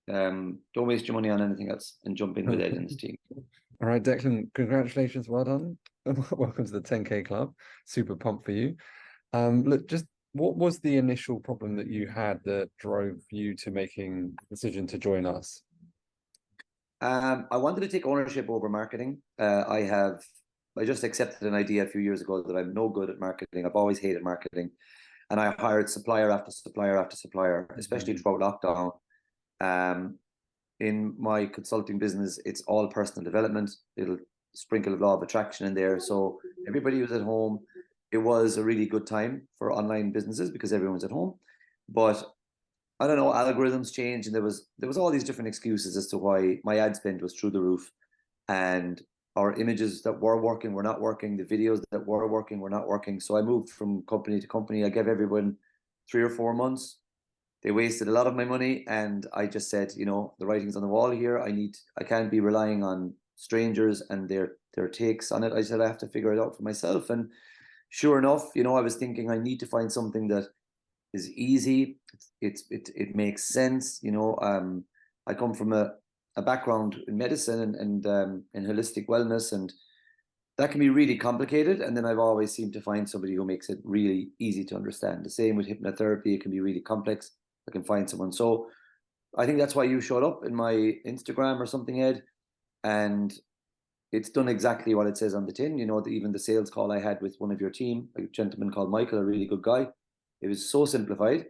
Don't waste your money on anything else and jump in with Ed and his team. All right, Declan, congratulations. Well done. Welcome to the 10K club. Super pumped for you. Look, just what was the initial problem that you had that drove you to making the decision to join us? I wanted to take ownership over marketing. I just accepted an idea a few years ago that I'm no good at marketing. I've always hated marketing. And I hired supplier after supplier after supplier, especially throughout lockdown. Um, in my consulting business, it's all personal development. It'll sprinkle a law of attraction in there. So everybody was at home. It was a really good time for online businesses because everyone's at home. But I don't know, algorithms changed, and there was all these different excuses as to why my ad spend was through the roof, and our images that were working were not working, the videos that were working were not working. So I moved from company to company. I gave everyone 3 or 4 months. They wasted a lot of my money, and I just said, the writing's on the wall here. I can't be relying on strangers and their takes on it. I said I have to figure it out for myself. And sure enough, I was thinking I need to find something that is easy. It makes sense. I come from a background in medicine and in holistic wellness, and that can be really complicated. And then I've always seemed to find somebody who makes it really easy to understand. The same with hypnotherapy; it can be really complex. I can find someone. So I think that's why you showed up in my Instagram or something, Ed, and it's done exactly what it says on the tin. Even the sales call I had with one of your team, a gentleman called Michael, a really good guy. It was so simplified.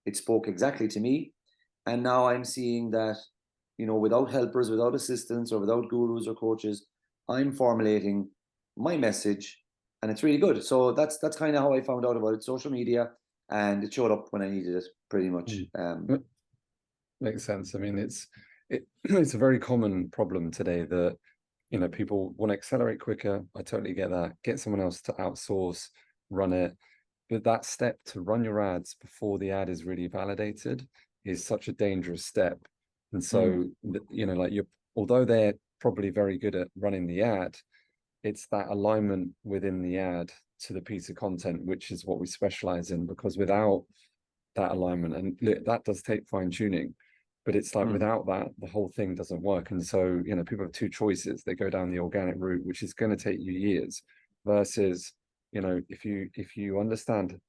It spoke exactly to me. And now I'm seeing that, without helpers, without assistants, or without gurus or coaches, I'm formulating my message, and it's really good. So that's kind of how I found out about it. Social media, and it showed up when I needed it, pretty much. Makes sense. I mean, it's a very common problem today that people want to accelerate quicker. I totally get that. Get someone else to outsource, run it. But that step to run your ads before the ad is really validated is such a dangerous step. And so, like although they're probably very good at running the ad, it's that alignment within the ad to the piece of content, which is what we specialize in, because without that alignment, and look, that does take fine tuning, but it's like without that, the whole thing doesn't work. And so, people have two choices. They go down the organic route, which is going to take you years, versus, if you understand,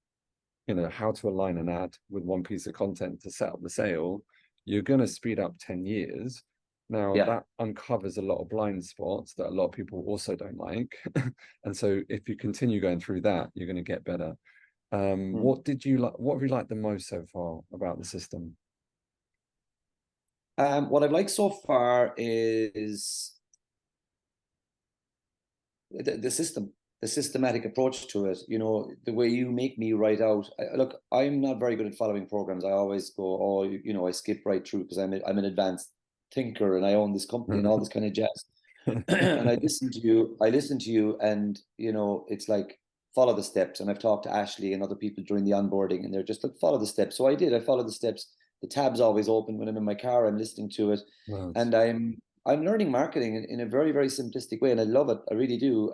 how to align an ad with one piece of content to set up the sale, you're going to speed up 10 years. Now, Yeah. that uncovers a lot of blind spots that a lot of people also don't like. And so if you continue going through that, you're going to get better. What did you like? What have you liked the most so far about the system? What I've liked so far is the system, the systematic approach to it. The way you make me write out. Look, I'm not very good at following programs. I always go, oh, I skip right through because I'm an advanced thinker and I own this company and all this kind of jazz. And I listen to you, and it's like follow the steps. And I've talked to Ashley and other people during the onboarding, and they're just like follow the steps. So I followed the steps. The tab's always open when I'm in my car. I'm listening to it, Nice. and I'm learning marketing in a very, very simplistic way, and I love it. I really do.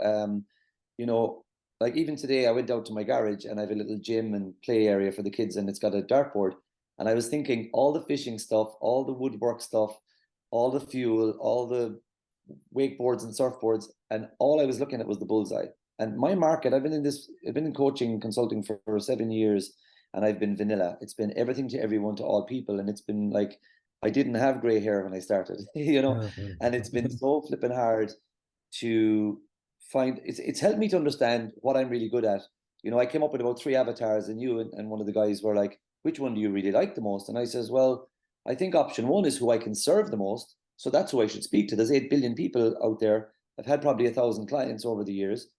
You know, like even today, I went out to my garage and I have a little gym and play area for the kids, and it's got a dartboard. And I was thinking all the fishing stuff, all the woodwork stuff, all the fuel, all the wakeboards and surfboards, and all I was looking at was the bullseye. And my market, I've been in coaching and consulting for 7 years, and I've been vanilla. It's been everything to everyone to all people, and it's been like I didn't have gray hair when I started, and it's been so flipping hard to find. It's helped me to understand what I'm really good at. I came up with about 3 avatars, and and one of the guys were like, "Which one do you really like the most?" And I says, "Well, I think option one is who I can serve the most. So that's who I should speak to. There's 8 billion people out there. I've had probably 1,000 clients over the years.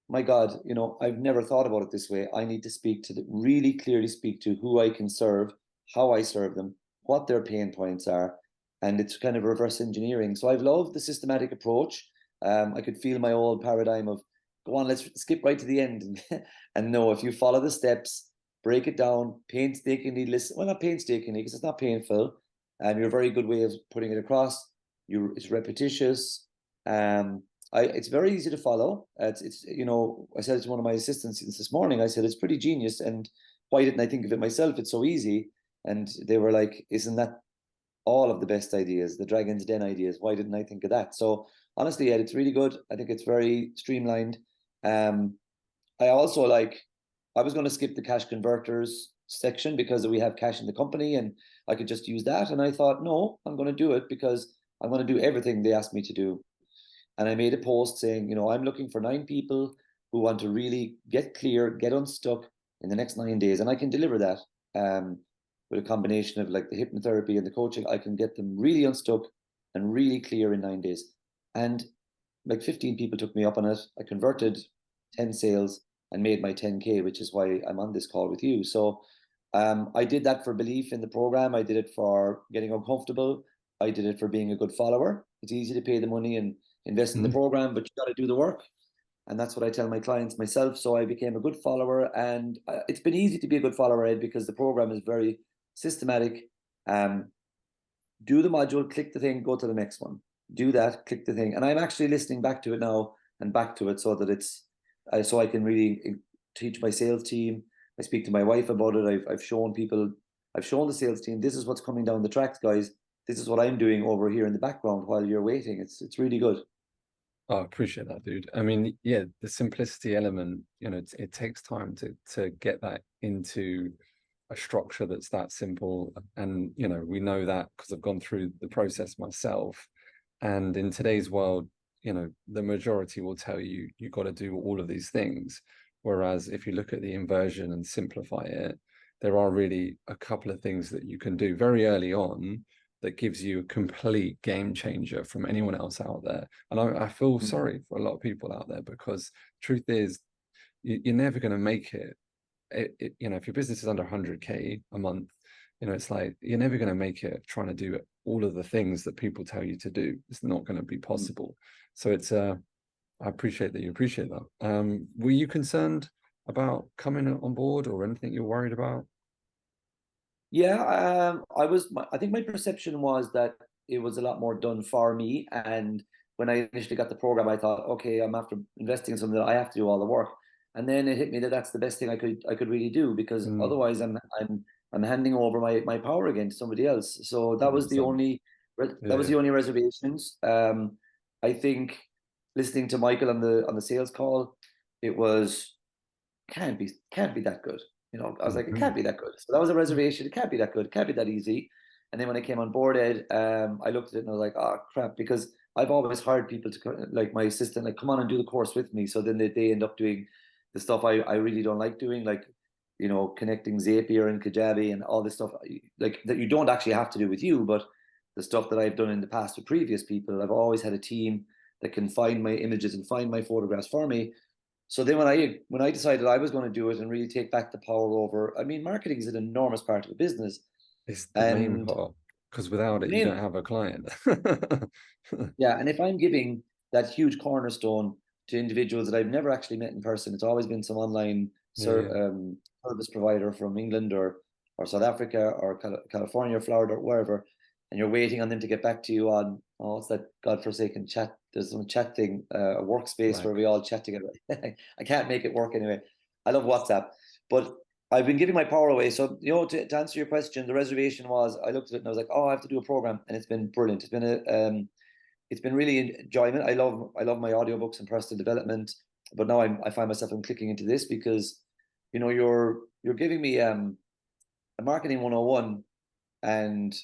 My God, I've never thought about it this way. I need to really clearly speak to who I can serve, how I serve them, what their pain points are. And it's kind of reverse engineering. So I've loved the systematic approach. I could feel my old paradigm of, go on, let's skip right to the end. And no, if you follow the steps, break it down, painstakingly listen. Well, not painstakingly, because it's not painful. You're a very good way of putting it across. It's repetitious. It's very easy to follow. I said to one of my assistants this morning, I said, it's pretty genius. And why didn't I think of it myself? It's so easy. And they were like, isn't that all of the best ideas, the Dragon's Den ideas. Why didn't I think of that? So honestly, Ed, it's really good. I think it's very streamlined. Um, I also like, I was going to skip the cash converters section because we have cash in the company and I could just use that. And I thought, no, I'm going to do it because I'm going to do everything they asked me to do. And I made a post saying, I'm looking for 9 people who want to really get clear, get unstuck in the next 9 days. And I can deliver that with a combination of like the hypnotherapy and the coaching. I can get them really unstuck and really clear in 9 days. And like 15 people took me up on it. I converted 10 sales and made my 10K, which is why I'm on this call with you. So I did that for belief in the program. I did it for getting uncomfortable. I did it for being a good follower. It's easy to pay the money and invest in the program, but you got to do the work. And that's what I tell my clients myself. So I became a good follower, and it's been easy to be a good follower, Ed, because the program is very systematic. Do the module, click the thing, go to the next one. Do that, click the thing. And I'm actually listening back to it now and back to it so that it's, so I can really teach my sales team. I speak to my wife about it. I've shown people, I've shown the sales team, this is what's coming down the tracks, guys. This is what I'm doing over here in the background while you're waiting. It's really good. Oh, I appreciate that, dude. I mean, yeah, the simplicity element, it takes time to get that into a structure that's that simple. And, we know that because I've gone through the process myself. And in today's world, the majority will tell you you got to do all of these things. Whereas if you look at the inversion and simplify it, there are really a couple of things that you can do very early on that gives you a complete game changer from anyone else out there. And I feel sorry for a lot of people out there, because truth is, you're never going to make it. If your business is under 100K a month, it's like you're never going to make it trying to do all of the things that people tell you to do. It's not going to be possible. So it's I appreciate that you appreciate that. Were you concerned about coming on board, or anything you're worried about? Yeah, I think my perception was that it was a lot more done for me. And when I initially got the program, I thought, okay, I'm after investing in something that I have to do all the work. And then it hit me that that's the best thing I could really do, because otherwise I'm handing over my power again to somebody else. So that was the 100%. only reservations. I think listening to Michael on the sales call, it was can't be that good. I was like, it can't be that good. So that was a reservation. It can't be that good. It can't be that easy. And then when I came on board, Ed, I looked at it and I was like, oh crap, because I've always hired people to, like my assistant, like, come on and do the course with me. So then they end up doing the stuff I really don't like doing, like, connecting Zapier and Kajabi and all this stuff, like that you don't actually have to do with you, but the stuff that I've done in the past with previous people, I've always had a team that can find my images and find my photographs for me. So then when I decided I was going to do it and really take back the power over, I mean, marketing is an enormous part of the business. It's the main And part, because without it, you don't main, have a client. yeah, and if I'm giving that huge cornerstone to individuals that I've never actually met in person, it's always been some online Yeah, service provider from England or South Africa or California or Florida or wherever, and you're waiting on them to get back to you on, oh, what's that godforsaken chat? There's some chat thing, a workspace where Slack. we all chat together. I can't make it work anyway. I love WhatsApp, but I've been giving my power away. So, to answer your question, the reservation was, I looked at it and I was like, oh, I have to do a program, and it's been brilliant. It's been really enjoyment. I love my audiobooks and personal development, but now I find myself I'm clicking into this because, you're giving me a marketing 101, and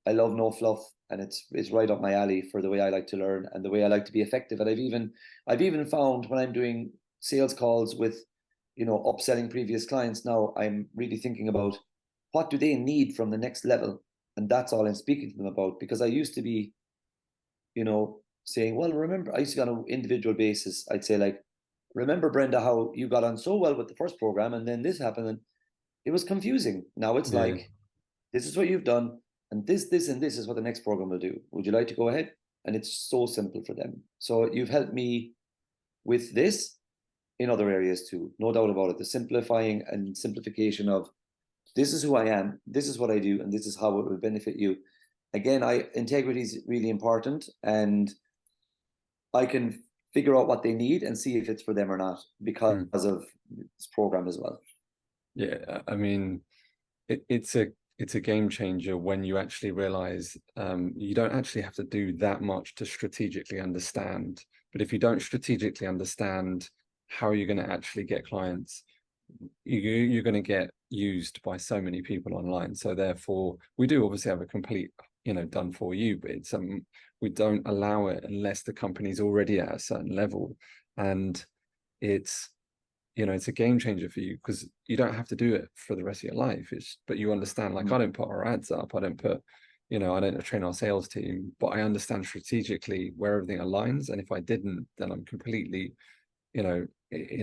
I love no fluff, and it's right up my alley for the way I like to learn and the way I like to be effective. And I've even found when I'm doing sales calls with, upselling previous clients, now I'm really thinking about what do they need from the next level, and that's all I'm speaking to them about, because I used to be, saying, well, remember, I used to be on an individual basis. I'd say, like, remember, Brenda, how you got on so well with the first program, and then this happened, and it was confusing. Now it's Yeah. like, this is what you've done, and this, and this is what the next program will do. Would you like to go ahead? And it's so simple for them. So you've helped me with this in other areas too, no doubt about it. The simplifying and simplification of, this is who I am, this is what I do, and this is how it will benefit you. Again, integrity is really important, and I can figure out what they need and see if it's for them or not because Mm. of this program as well. Yeah, I mean, it's a it's a game changer when you actually realize you don't actually have to do that much to strategically understand. But if you don't strategically understand how you're going to actually get clients, you're going to get used by so many people online. So therefore, we do obviously have a complete, done for you, but it's we don't allow it unless the company's already at a certain level. And it's it's a game changer for you because you don't have to do it for the rest of your life. But you understand, like, I don't put our ads up, I don't put, I don't train our sales team, but I understand strategically where everything aligns. And if I didn't, then I'm completely, in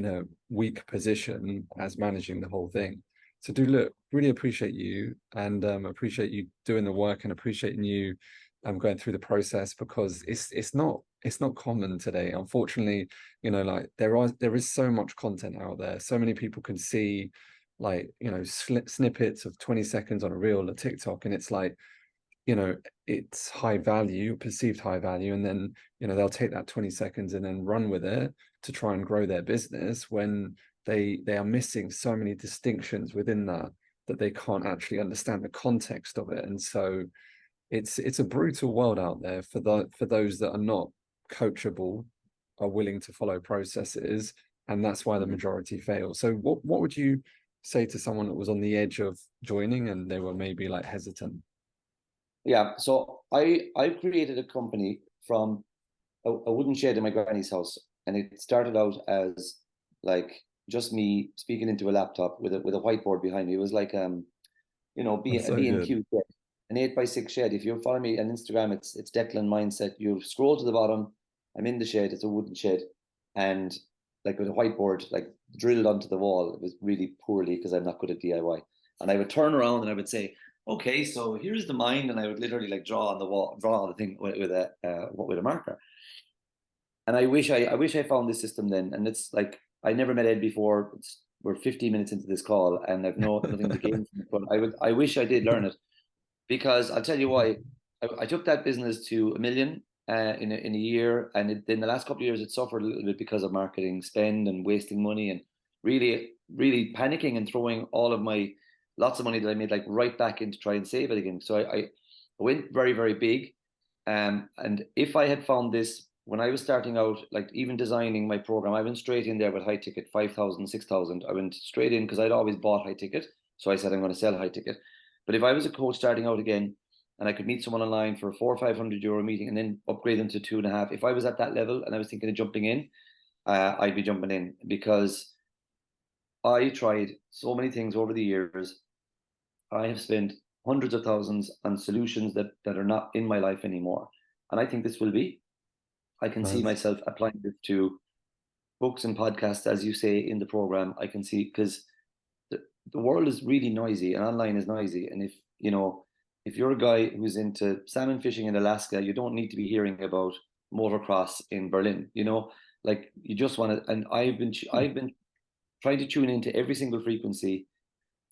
a weak position as managing the whole thing. So look, really appreciate you, and appreciate you doing the work, and appreciating you going through the process, because it's not common today, unfortunately. Like, there is so much content out there, so many people can see, like, snippets of 20 seconds on a reel or TikTok, and it's like, it's high value, perceived high value, and then they'll take that 20 seconds and then run with it to try and grow their business, when they are missing so many distinctions within that they can't actually understand the context of it. And so it's a brutal world out there for those that are not coachable, are willing to follow processes, and that's why the majority fail. So what would you say to someone that was on the edge of joining and they were maybe like hesitant? Yeah, so I've created a company from a wooden shed in my granny's house, and it started out as like just me speaking into a laptop with a whiteboard behind me. It was like That's a so good. B&Q shed, an 8x6 shed. If you follow me on Instagram, it's Declan Mindset. You scroll to the bottom, I'm in the shed. It's a wooden shed, and like with a whiteboard like drilled onto the wall. It was really poorly because I'm not good at DIY. And I would turn around and I would say, okay, so here's the mind, and I would literally like draw on the wall, draw on the thing with a marker. And I wish I found this system then. And it's like, I never met Ed before. We're 15 minutes into this call, and I've nothing to gain from it. But I wish I did learn it, because I'll tell you why. I took that business to 1 million in a year, and in the last couple of years, it suffered a little bit because of marketing spend and wasting money, and really, really panicking and throwing all of my lots of money that I made like right back in to try and save it again. So I went very, very big. And if I had found this when I was starting out, like even designing my program, I went straight in there with high ticket, 5,000, 6,000. I went straight in because I'd always bought high ticket. So I said, I'm going to sell high ticket. But if I was a coach starting out again, and I could meet someone online for a 400 or 500 euro meeting and then upgrade them to 2.5, if I was at that level and I was thinking of jumping in, I'd be jumping in, because I tried so many things over the years. I have spent hundreds of thousands on solutions that are not in my life anymore. And I think this will be. I can see That's myself applying this to books and podcasts, as you say in the program. I can see, because the world is really noisy and online is noisy. And if you're a guy who's into salmon fishing in Alaska, you don't need to be hearing about motocross in Berlin. Like, you just want to. And I've been trying to tune into every single frequency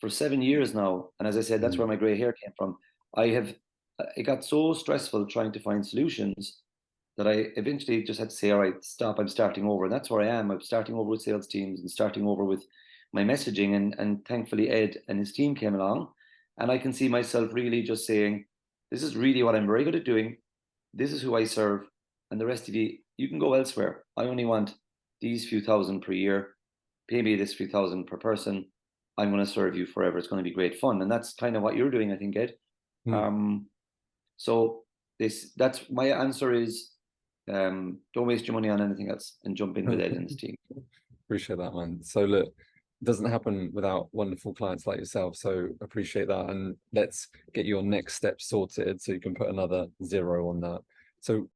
for 7 years now. And as I said, that's where my gray hair came from. It got so stressful trying to find solutions that I eventually just had to say, all right, stop, I'm starting over. And that's where I am. I'm starting over with sales teams and starting over with my messaging. And thankfully, Ed and his team came along. And I can see myself really just saying, this is really what I'm very good at doing. This is who I serve. And the rest of you can go elsewhere. I only want these few thousand per year. Pay me this few thousand per person. I'm going to serve you forever. It's going to be great fun. And that's kind of what you're doing, I think, Ed. So that's my answer is, don't waste your money on anything else and jump in with Ed and his team. Appreciate that, man. So look, it doesn't happen without wonderful clients like yourself. So appreciate that. And let's get your next step sorted so you can put another 0 on that. So